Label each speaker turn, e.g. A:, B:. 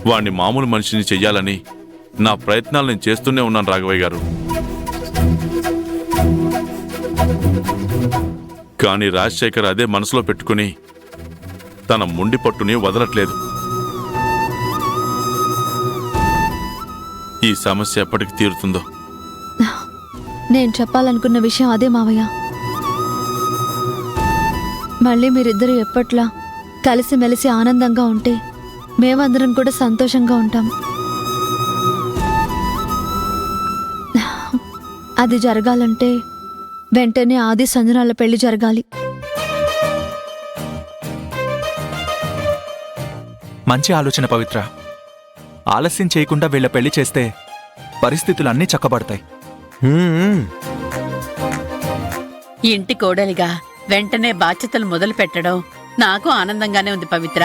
A: వాణ్ణి మామూలు మనిషిని చెయ్యాలని నా ప్రయత్నాలు నేను చేస్తూనే ఉన్నాను రాఘవయ్య గారు. కానీ రాజశేఖర్ అదే మనసులో పెట్టుకుని తన ముండి పట్టుని వదలట్లేదు. ఈ సమస్య ఎప్పటికి తీరుతుందో?
B: నేను చెప్పాలనుకున్న విషయం అదే మావయ్య. మళ్ళీ మీరిద్దరూ ఎప్పట్లా కలిసిమెలిసి ఆనందంగా ఉంటే మేమందరం కూడా సంతోషంగా ఉంటాం. అది జరగాలంటే వెంటనే ఆది సంజనాల పెళ్లి జరగాలి.
C: మంచి ఆలోచన పవిత్ర. ఆలస్యం చేయకుండా వీళ్ళ పెళ్లి చేస్తే పరిస్థితులన్నీ చక్కబడతాయి.
D: ఇంటి కోడలిగా వెంటనే బాధ్యతలు మొదలు పెట్టడం నాకు ఆనందంగానే ఉంది పవిత్ర.